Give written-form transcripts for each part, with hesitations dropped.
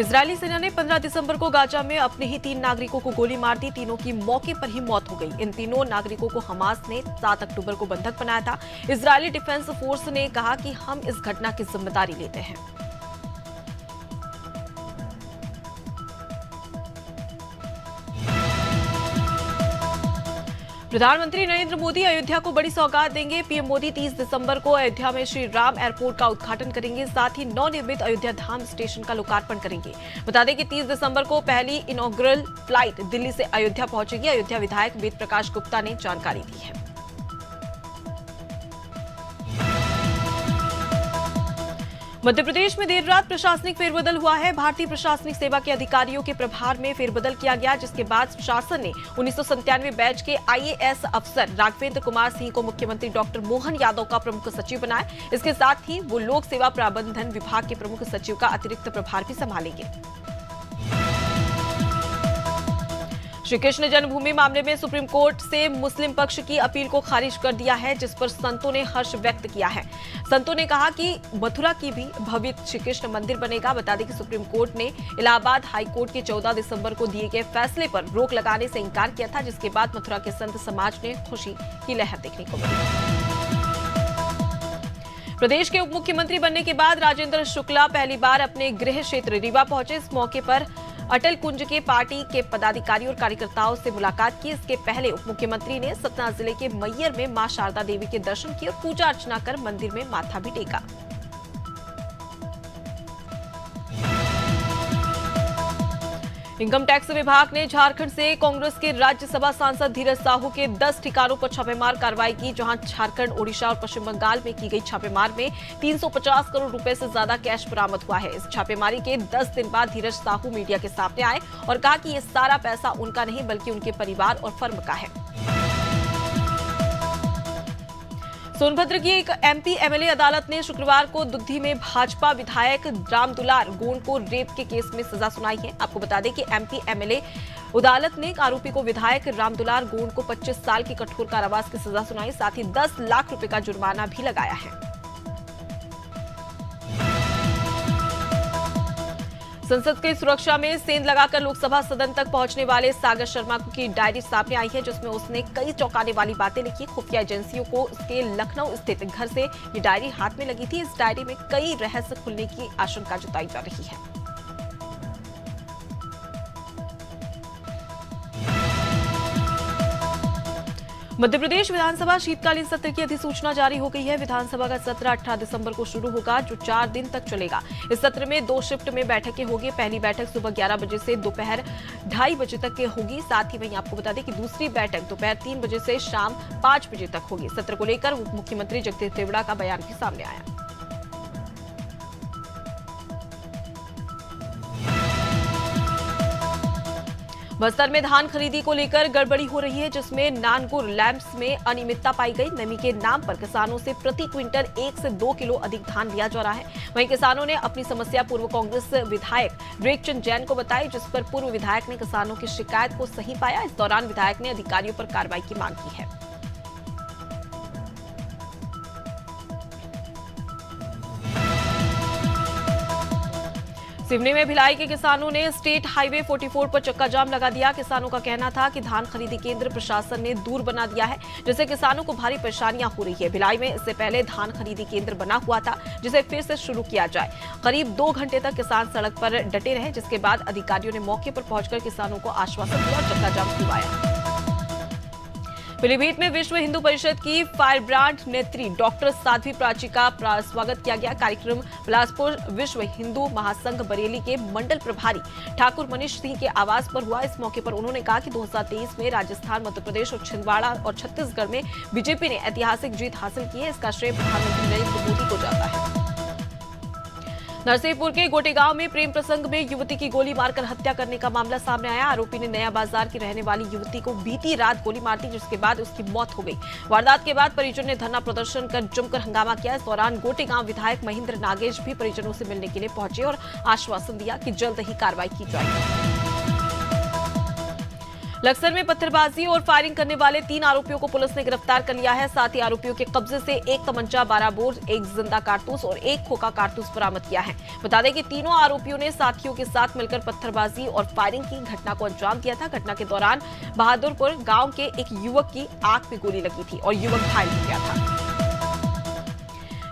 Israeli सेना ने 15 दिसंबर को गाजा में अपने ही 3 नागरिकों को गोली मार दी। तीनों की मौके पर ही मौत हो गई। इन तीनों नागरिकों को हमास ने 7 अक्टूबर को बंधक बनाया था। इजरायली डिफेंस फोर्स ने कहा कि हम इस घटना की जिम्मेदारी लेते हैं। प्रधानमंत्री नरेंद्र मोदी अयोध्या को बड़ी सौगात देंगे। पीएम मोदी 30 दिसंबर को अयोध्या में श्री राम एयरपोर्ट का उद्घाटन करेंगे। साथ ही नवनिर्मित अयोध्या धाम स्टेशन का लोकार्पण करेंगे। बता दें कि 30 दिसंबर को पहली इनॉग्रल फ्लाइट दिल्ली से अयोध्या पहुंचेगी। अयोध्या विधायक वेद प्रकाश गुप्ता ने जानकारी दी है। मध्य प्रदेश में देर रात प्रशासनिक फेरबदल हुआ है। भारतीय प्रशासनिक सेवा के अधिकारियों के प्रभार में फेरबदल किया गया, जिसके बाद शासन ने 1997 बैच के आईएएस अफसर राघवेंद्र कुमार सिंह को मुख्यमंत्री डॉक्टर मोहन यादव का प्रमुख सचिव बनाया। इसके साथ ही वो लोक सेवा प्रबंधन विभाग के प्रमुख सचिव का अतिरिक्त प्रभार भी संभालेंगे। श्री कृष्ण जन्मभूमि मामले में सुप्रीम कोर्ट से मुस्लिम पक्ष की अपील को खारिज कर दिया है, जिस पर संतों ने हर्ष व्यक्त किया है। संतों ने कहा कि मथुरा की भी भव्य श्री कृष्ण मंदिर बनेगा। बता दें कि सुप्रीम कोर्ट ने इलाहाबाद हाई कोर्ट के 14 दिसंबर को दिए गए फैसले पर रोक लगाने से इंकार किया था, जिसके बाद मथुरा के संत समाज ने खुशी की लहर देखने को मिली। प्रदेश के उप मुख्यमंत्री बनने के बाद राजेंद्र शुक्ला पहली बार अपने गृह क्षेत्र रीवा पहुंचे। इस मौके पर अटल कुंज के पार्टी के पदाधिकारियों और कार्यकर्ताओं से मुलाकात की। इसके पहले उप मुख्यमंत्री ने सतना जिले के मैयर में मां शारदा देवी के दर्शन किए और पूजा अर्चना कर मंदिर में माथा भी टेका। इनकम टैक्स विभाग ने झारखंड से कांग्रेस के राज्यसभा सांसद धीरज साहू के 10 ठिकानों पर छापेमार कार्रवाई की, जहां झारखंड, ओडिशा और पश्चिम बंगाल में की गई छापेमार में 350 करोड़ रुपए से ज्यादा कैश बरामद हुआ है। इस छापेमारी के 10 दिन बाद धीरज साहू मीडिया के सामने आए और कहा कि ये सारा पैसा उनका नहीं बल्कि उनके परिवार और फर्म का है। सोनभद्र की एक एमपी एमएलए अदालत ने शुक्रवार को दुद्धी में भाजपा विधायक रामदुलार गोंड को रेप के केस में सजा सुनाई है। आपको बता दें कि एमपी एमएलए अदालत ने आरोपी को विधायक रामदुलार गोंड को 25 साल की कठोर कारावास की सजा सुनाई, साथ ही 10 लाख रुपए का जुर्माना भी लगाया है। संसद की सुरक्षा में सेंध लगाकर लोकसभा सदन तक पहुंचने वाले सागर शर्मा की डायरी सामने आई है, जिसमें उसने कई चौंकाने वाली बातें लिखी। खुफिया एजेंसियों को उसके लखनऊ स्थित घर से ये डायरी हाथ में लगी थी। इस डायरी में कई रहस्य खुलने की आशंका जताई जा रही है। मध्य प्रदेश विधानसभा शीतकालीन सत्र की अधिसूचना जारी हो गई है। विधानसभा का सत्र 18 दिसंबर को शुरू होगा, जो 4 दिन तक चलेगा। इस सत्र में 2 शिफ्ट में बैठकें होगी। पहली बैठक सुबह 11 बजे से दोपहर 2:30 बजे तक की होगी। साथ ही वहीं आपको बता दें कि दूसरी बैठक दोपहर 3 बजे से शाम 5 बजे तक होगी। सत्र को लेकर उप मुख्यमंत्री जगदीश देवड़ा का बयान भी सामने आया। बस्तर में धान खरीदी को लेकर गड़बड़ी हो रही है, जिसमें नानगुर लैंप्स में अनियमितता पाई गई। नमी के नाम पर किसानों से प्रति क्विंटल 1 से 2 किलो अधिक धान लिया जा रहा है। वहीं किसानों ने अपनी समस्या पूर्व कांग्रेस विधायक रेखचंद जैन को बताई, जिस पर पूर्व विधायक ने किसानों की शिकायत को सही पाया। इस दौरान विधायक ने अधिकारियों पर कार्रवाई की मांग की है। सिवनी में भिलाई के किसानों ने स्टेट हाईवे 44 पर चक्का जाम लगा दिया। किसानों का कहना था कि धान खरीदी केंद्र प्रशासन ने दूर बना दिया है, जिससे किसानों को भारी परेशानियां हो रही है। भिलाई में इससे पहले धान खरीदी केंद्र बना हुआ था, जिसे फिर से शुरू किया जाए। करीब 2 घंटे तक किसान सड़क पर डटे रहे, जिसके बाद अधिकारियों ने मौके पर पहुंचकर किसानों को आश्वासन दिया और चक्का जाम खुलवाया। पीलीभीत में विश्व हिंदू परिषद की फायर ब्रांड नेत्री डॉक्टर साध्वी प्राची का स्वागत किया गया। कार्यक्रम बिलासपुर विश्व हिंदू महासंघ बरेली के मंडल प्रभारी ठाकुर मनीष सिंह के आवास पर हुआ। इस मौके पर उन्होंने कहा कि 2023 में राजस्थान, मध्य प्रदेश और छिंदवाड़ा और छत्तीसगढ़ में बीजेपी ने ऐतिहासिक जीत हासिल की है। इसका श्रेय प्रधानमंत्री नरेंद्र मोदी को जाता है। नरसिंहपुर के गोटेगांव में प्रेम प्रसंग में युवती की गोली मारकर हत्या करने का मामला सामने आया। आरोपी ने नया बाजार की रहने वाली युवती को बीती रात गोली मार दी, जिसके बाद उसकी मौत हो गई। वारदात के बाद परिजनों ने धरना प्रदर्शन कर जमकर हंगामा किया। इस दौरान गोटेगांव विधायक महेंद्र नागेश भी परिजनों से मिलने के लिए पहुंचे और आश्वासन दिया कि जल्द ही कार्रवाई की जाएगी। लक्सर में पत्थरबाजी और फायरिंग करने वाले 3 आरोपियों को पुलिस ने गिरफ्तार कर लिया है। साथ ही आरोपियों के कब्जे से एक तमंचा, 12 बोर, एक जिंदा कारतूस और एक खोखा कारतूस बरामद किया है। बता दें कि तीनों आरोपियों ने साथियों के साथ मिलकर पत्थरबाजी और फायरिंग की घटना को अंजाम दिया था। घटना के दौरान बहादुरपुर गांव के एक युवक की आंख में गोली लगी थी और युवक घायल हो गया था।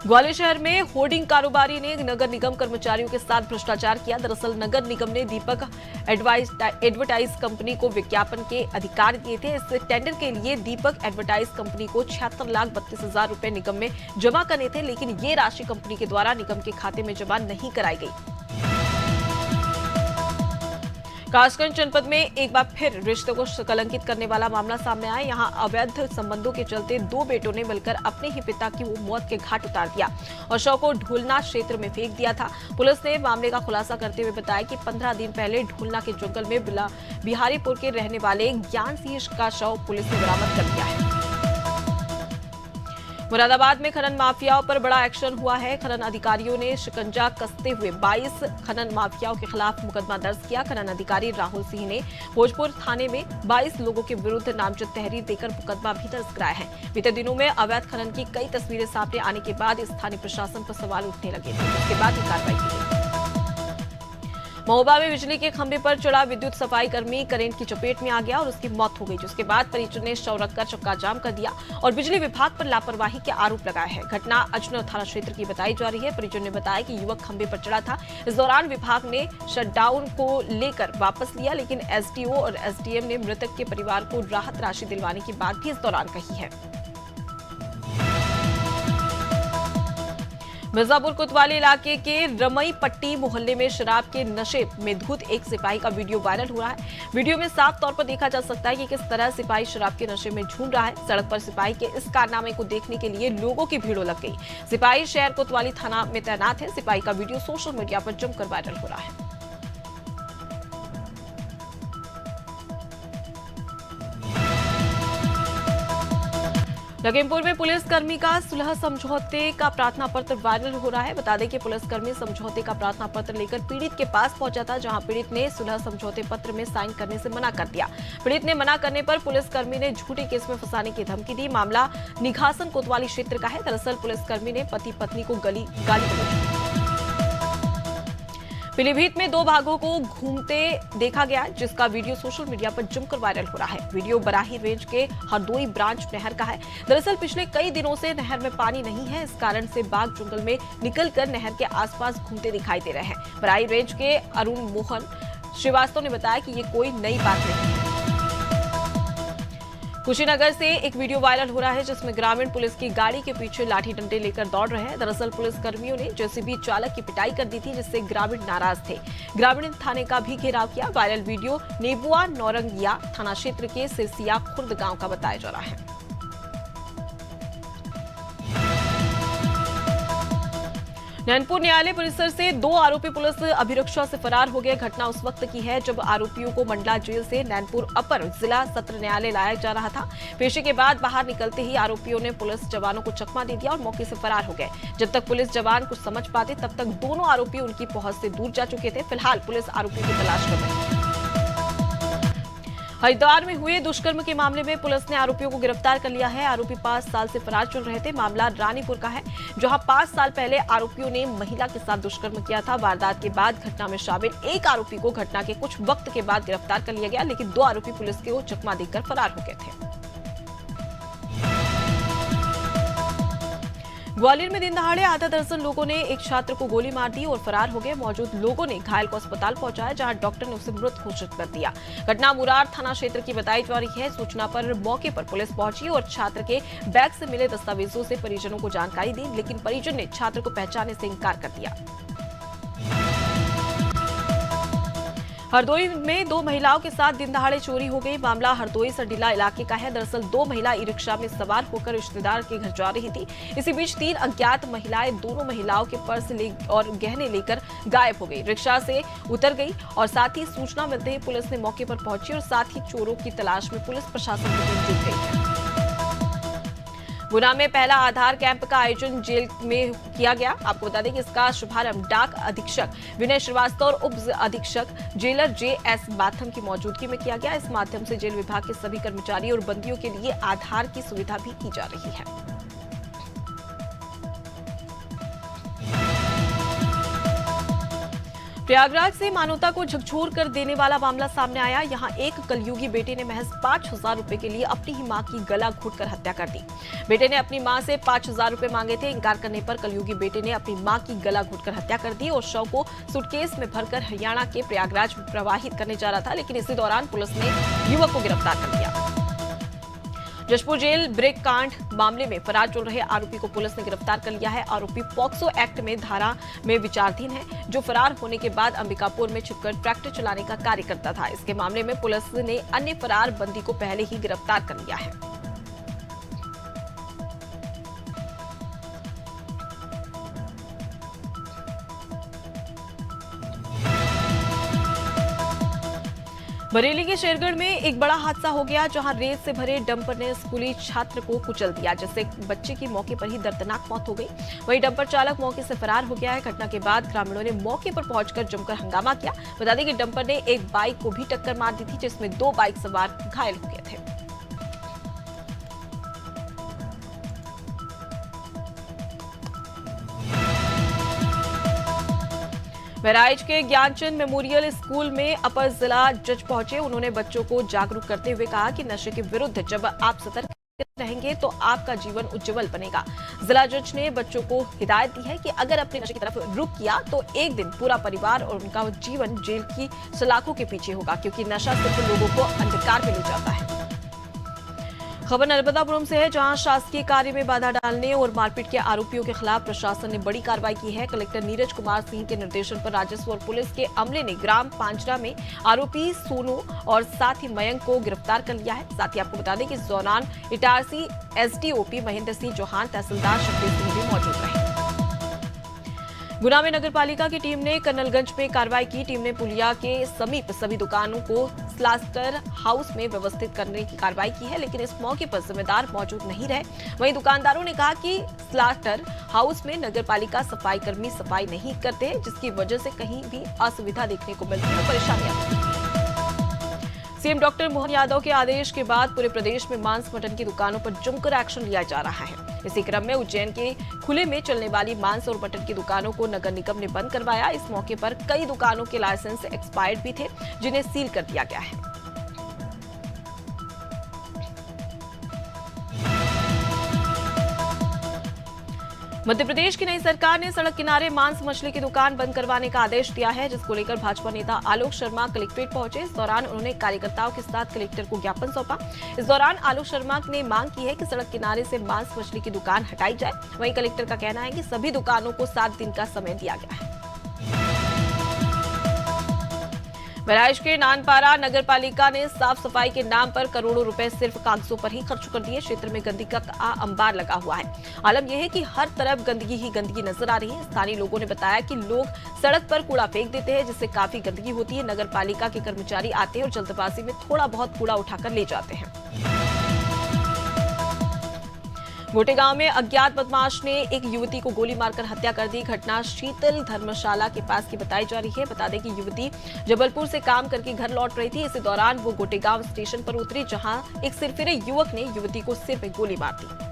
ग्वालियर शहर में होर्डिंग कारोबारी ने नगर निगम कर्मचारियों के साथ भ्रष्टाचार किया। दरअसल नगर निगम ने दीपक एडवर्टाइज कंपनी को विज्ञापन के अधिकार दिए थे। इस टेंडर के लिए दीपक एडवर्टाइज कंपनी को 76,32,000 रुपए निगम में जमा करने थे, लेकिन ये राशि कंपनी के द्वारा निगम के खाते में जमा नहीं कराई गई। कासगंज जनपद में एक बार फिर रिश्ते को कलंकित करने वाला मामला सामने आया। यहां अवैध संबंधों के चलते 2 बेटों ने मिलकर अपने ही पिता की मौत के घाट उतार दिया और शव को ढूलना क्षेत्र में फेंक दिया था। पुलिस ने मामले का खुलासा करते हुए बताया कि 15 दिन पहले ढूलना के जंगल में बिहारीपुर के रहने वाले ज्ञान सिंह का शव पुलिस ने बरामद कर लिया है। मुरादाबाद में खनन माफियाओं पर बड़ा एक्शन हुआ है। खनन अधिकारियों ने शिकंजा कसते हुए 22 खनन माफियाओं के खिलाफ मुकदमा दर्ज किया। खनन अधिकारी राहुल सिंह ने भोजपुर थाने में 22 लोगों के विरुद्ध नामजद तहरीर देकर मुकदमा भी दर्ज कराया है। बीते दिनों में अवैध खनन की कई तस्वीरें सामने आने के बाद स्थानीय प्रशासन पर सवाल उठने लगे थे। इसके बाद ये कार्रवाई की गई। महोबा में बिजली के खंभे पर चढ़ा विद्युत सफाई कर्मी करंट की चपेट में आ गया और उसकी मौत हो गई, जिसके बाद परिजन ने शव रखकर चक्का जाम कर दिया और बिजली विभाग पर लापरवाही के आरोप लगाए हैं। घटना अजनौर थाना क्षेत्र की बताई जा रही है। परिजन ने बताया कि युवक खंभे पर चढ़ा था। इस दौरान विभाग ने शटडाउन को लेकर वापस लिया, लेकिन एसडीओ और एसडीएम ने मृतक के परिवार को राहत राशि दिलवाने की बात भी इस दौरान कही है। मिर्जापुर कोतवाली इलाके के रमई पट्टी मोहल्ले में शराब के नशे में धुत एक सिपाही का वीडियो वायरल हो रहा है। वीडियो में साफ तौर पर देखा जा सकता है कि किस तरह सिपाही शराब के नशे में झूम रहा है। सड़क पर सिपाही के इस कारनामे को देखने के लिए लोगों की भीड़ लग गई। सिपाही शहर कोतवाली थाना में तैनात है। सिपाही का वीडियो सोशल मीडिया पर जमकर वायरल हो रहा है। लखीमपुर में पुलिसकर्मी का सुलह समझौते का प्रार्थना पत्र वायरल हो रहा है। बता दें कि पुलिसकर्मी समझौते का प्रार्थना पत्र लेकर पीड़ित के पास पहुंचा था, जहां पीड़ित ने सुलह समझौते पत्र में साइन करने से मना कर दिया। पीड़ित ने मना करने पर पुलिसकर्मी ने झूठे केस में फंसाने की धमकी दी। मामला निघासन कोतवाली क्षेत्र का है। दरअसल पुलिसकर्मी ने पति पत्नी को गाली गलौज। पीलीभीत में 2 बाघों को घूमते देखा गया, जिसका वीडियो सोशल मीडिया पर जमकर वायरल हो रहा है। वीडियो बराही रेंज के हरदोई ब्रांच नहर का है। दरअसल पिछले कई दिनों से नहर में पानी नहीं है, इस कारण से बाघ जंगल में निकलकर नहर के आसपास घूमते दिखाई दे रहे हैं। बराही रेंज के अरुण मोहन श्रीवास्तव ने बताया कि ये कोई नई बात नहीं है। कुशीनगर से एक वीडियो वायरल हो रहा है, जिसमें ग्रामीण पुलिस की गाड़ी के पीछे लाठी डंडे लेकर दौड़ रहे हैं। दरअसल पुलिसकर्मियों ने जेसीबी चालक की पिटाई कर दी थी, जिससे ग्रामीण नाराज थे। ग्रामीण थाने का भी घेराव किया। वायरल वीडियो नेबुआ नौरंगिया थाना क्षेत्र के सिरसिया खुर्द गांव का बताया जा रहा है। नैनपुर न्यायालय परिसर से 2 आरोपी पुलिस अभिरक्षा से फरार हो गए। घटना उस वक्त की है जब आरोपियों को मंडला जेल से नैनपुर अपर जिला सत्र न्यायालय लाया जा रहा था। पेशी के बाद बाहर निकलते ही आरोपियों ने पुलिस जवानों को चकमा दे दिया और मौके से फरार हो गए। जब तक पुलिस जवान कुछ समझ पाते, तब तक दोनों आरोपी उनकी पहुंच से दूर जा चुके थे। फिलहाल पुलिस आरोपियों की तलाश कर रही है। हरिद्वार में हुए दुष्कर्म के मामले में पुलिस ने आरोपियों को गिरफ्तार कर लिया है। आरोपी 5 साल से फरार चल रहे थे। मामला रानीपुर का है, जहां 5 साल पहले आरोपियों ने महिला के साथ दुष्कर्म किया था। वारदात के बाद घटना में शामिल एक आरोपी को घटना के कुछ वक्त के बाद गिरफ्तार कर लिया गया, लेकिन 2 आरोपी पुलिस को चकमा देकर फरार हो गए थे। ग्वालियर में दिन दहाड़े आधा दर्जन लोगों ने एक छात्र को गोली मार दी और फरार हो गए। मौजूद लोगों ने घायल को अस्पताल पहुंचाया, जहां डॉक्टर ने उसे मृत घोषित कर दिया। घटना मुरार थाना क्षेत्र की बताई जा रही है। सूचना पर मौके पर पुलिस पहुंची और छात्र के बैग से मिले दस्तावेजों से परिजनों को जानकारी दी, लेकिन परिजन ने छात्र को पहचानने से इंकार कर दिया। हरदोई में 2 महिलाओं के साथ दिन दहाड़े चोरी हो गई। मामला हरदोई सरडीला इलाके का है। दरअसल 2 महिला ई रिक्शा में सवार होकर रिश्तेदार के घर जा रही थी। इसी बीच 3 अज्ञात महिलाएं दोनों महिलाओं के पर्स और गहने लेकर गायब हो गई। रिक्शा से उतर गई और साथ ही सूचना मिलते ही पुलिस ने मौके पर पहुंची और साथ ही चोरों की तलाश में पुलिस प्रशासन की टीम जुट गई है। गुना में पहला आधार कैंप का आयोजन जेल में किया गया। आपको बता दें कि इसका शुभारंभ डाक अधीक्षक विनय श्रीवास्तव और उप अधीक्षक जेलर JS बाथम की मौजूदगी में किया गया। इस माध्यम से जेल विभाग के सभी कर्मचारी और बंदियों के लिए आधार की सुविधा भी की जा रही है। प्रयागराज से मानवता को झकझोर कर देने वाला मामला सामने आया। यहां एक कलयुगी बेटे ने महज 5,000 रुपए के लिए अपनी ही मां की गला घोटकर हत्या कर दी। बेटे ने अपनी मां से 5,000 रुपए मांगे थे। इनकार करने पर कलयुगी बेटे ने अपनी मां की गला घोटकर हत्या कर दी और शव को सूटकेस में भरकर हरियाणा के प्रयागराज में प्रवाहित करने जा रहा था, लेकिन इसी दौरान पुलिस ने युवक को गिरफ्तार कर लिया। जशपुर जेल ब्रेक कांड मामले में फरार चल रहे आरोपी को पुलिस ने गिरफ्तार कर लिया है। आरोपी पॉक्सो एक्ट में धारा में विचाराधीन है, जो फरार होने के बाद अंबिकापुर में छिपकर ट्रैक्टर चलाने का कार्य करता था। इसके मामले में पुलिस ने अन्य फरार बंदी को पहले ही गिरफ्तार कर लिया है। बरेली के शेरगढ़ में एक बड़ा हादसा हो गया, जहां रेत से भरे डंपर ने स्कूली छात्र को कुचल दिया, जिससे बच्चे की मौके पर ही दर्दनाक मौत हो गई। वहीं डंपर चालक मौके से फरार हो गया है। घटना के बाद ग्रामीणों ने मौके पर पहुंचकर जमकर हंगामा किया। बता दें कि डंपर ने एक बाइक को भी टक्कर मार दी थी, जिसमें 2 बाइक सवार घायल हो गए थे। बहराइच के ज्ञानचंद मेमोरियल स्कूल में अपर जिला जज पहुंचे। उन्होंने बच्चों को जागरूक करते हुए कहा कि नशे के विरुद्ध जब आप सतर्क रहेंगे तो आपका जीवन उज्जवल बनेगा। जिला जज ने बच्चों को हिदायत दी है कि अगर अपने नशे की तरफ रुख किया तो एक दिन पूरा परिवार और उनका जीवन जेल की सलाखों के पीछे होगा, क्योंकि नशा सिर्फ लोगों को अंधकार में ले जाता है। खबर नर्मदापुरम से है, जहां शासकीय कार्य में बाधा डालने और मारपीट के आरोपियों के खिलाफ प्रशासन ने बड़ी कार्रवाई की है। कलेक्टर नीरज कुमार सिंह के निर्देशन पर राजस्व और पुलिस के अमले ने ग्राम पांचरा में आरोपी सोनू और साथ ही मयंक को गिरफ्तार कर लिया है। साथ ही आपको बता दें कि इस दौरान इटारसी SDOP महेंद्र सिंह चौहान, तहसीलदार शक्ति सिंह भी मौजूद रहे। गुना में नगर पालिका की टीम ने कर्नलगंज में कार्रवाई की। टीम ने पुलिया के समीप सभी दुकानों को स्लाटर हाउस में व्यवस्थित करने की कार्रवाई की है, लेकिन इस मौके पर जिम्मेदार मौजूद नहीं रहे। वहीं दुकानदारों ने कहा कि स्लाटर हाउस में नगर पालिका सफाई कर्मी सफाई नहीं करते, जिसकी वजह से कहीं भी असुविधा देखने को मिलती है, परेशानियां होती हैं। सीएम डॉक्टर मोहन यादव के आदेश के बाद पूरे प्रदेश में मांस मटन की दुकानों पर जमकर एक्शन लिया जा रहा है। इसी क्रम में उज्जैन के खुले में चलने वाली मांस और मटन की दुकानों को नगर निगम ने बंद करवाया। इस मौके पर कई दुकानों के लाइसेंस एक्सपायर्ड भी थे, जिन्हें सील कर दिया गया है। मध्य प्रदेश की नई सरकार ने सड़क किनारे मांस मछली की दुकान बंद करवाने का आदेश दिया है, जिसको लेकर भाजपा नेता आलोक शर्मा कलेक्ट्रेट पहुंचे। इस दौरान उन्होंने कार्यकर्ताओं के साथ कलेक्टर को ज्ञापन सौंपा। इस दौरान आलोक शर्मा ने मांग की है कि सड़क किनारे से मांस मछली की दुकान हटाई जाए। वहीं कलेक्टर का कहना है कि सभी दुकानों को 7 दिन का समय दिया गया है। बहराइच के नानपारा नगर पालिका ने साफ सफाई के नाम पर करोड़ों रुपए सिर्फ कागजों पर ही खर्च कर दिए। क्षेत्र में गंदगी का अंबार लगा हुआ है। आलम यह है कि हर तरफ गंदगी ही गंदगी नजर आ रही है। स्थानीय लोगों ने बताया कि लोग सड़क पर कूड़ा फेंक देते हैं, जिससे काफी गंदगी होती है। नगर पालिका के कर्मचारी आते हैं और जल्दबाजी में थोड़ा बहुत कूड़ा उठाकर ले जाते हैं। गोटेगांव में अज्ञात बदमाश ने एक युवती को गोली मारकर हत्या कर दी। घटना शीतल धर्मशाला के पास की बताई जा रही है। बता दें कि युवती जबलपुर से काम करके घर लौट रही थी। इसी दौरान वो गोटेगांव स्टेशन पर उतरी, जहां एक सिरफिरे युवक ने युवती को सिर पे गोली मार दी।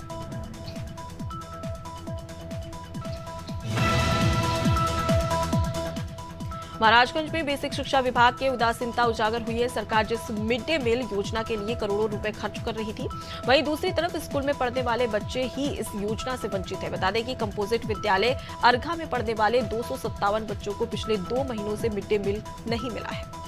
महाराजगंज में बेसिक शिक्षा विभाग के उदासीनता उजागर हुई है। सरकार जिस मिड डे मील योजना के लिए करोड़ों रुपए खर्च कर रही थी, वहीं दूसरी तरफ स्कूल में पढ़ने वाले बच्चे ही इस योजना से वंचित है। बता दें कि कंपोजिट विद्यालय अर्घा में पढ़ने वाले 257 बच्चों को पिछले 2 महीनों से मिड डे मील नहीं मिला है।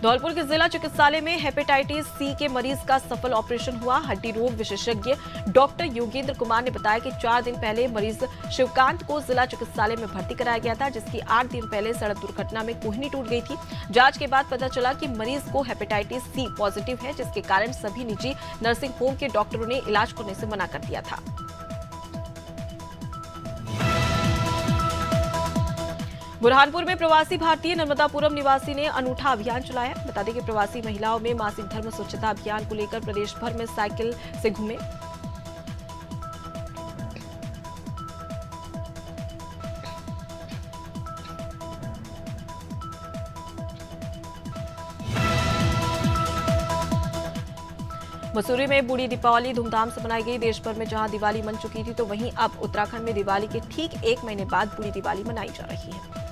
धौलपुर के जिला चिकित्सालय में हेपेटाइटिस C के मरीज का सफल ऑपरेशन हुआ। हड्डी रोग विशेषज्ञ डॉक्टर योगेंद्र कुमार ने बताया कि 4 दिन पहले मरीज शिवकांत को जिला चिकित्सालय में भर्ती कराया गया था, जिसकी 8 दिन पहले सड़क दुर्घटना में कोहनी टूट गई थी। जांच के बाद पता चला कि मरीज को हेपेटाइटिस C पॉजिटिव है, जिसके कारण सभी निजी नर्सिंग होम के डॉक्टरों ने इलाज करने से मना कर दिया था। बुरहानपुर में प्रवासी भारतीय नर्मदापुरम निवासी ने अनूठा अभियान चलाया। बता दें कि प्रवासी महिलाओं में मासिक धर्म स्वच्छता अभियान को लेकर प्रदेश भर में साइकिल से घूमे। मसूरी में बूढ़ी दीपावली धूमधाम से मनाई गई। देश भर में जहां दिवाली मन चुकी थी, तो वहीं अब उत्तराखंड में दिवाली के ठीक 1 महीने बाद बूढ़ी दिवाली मनाई जा रही है।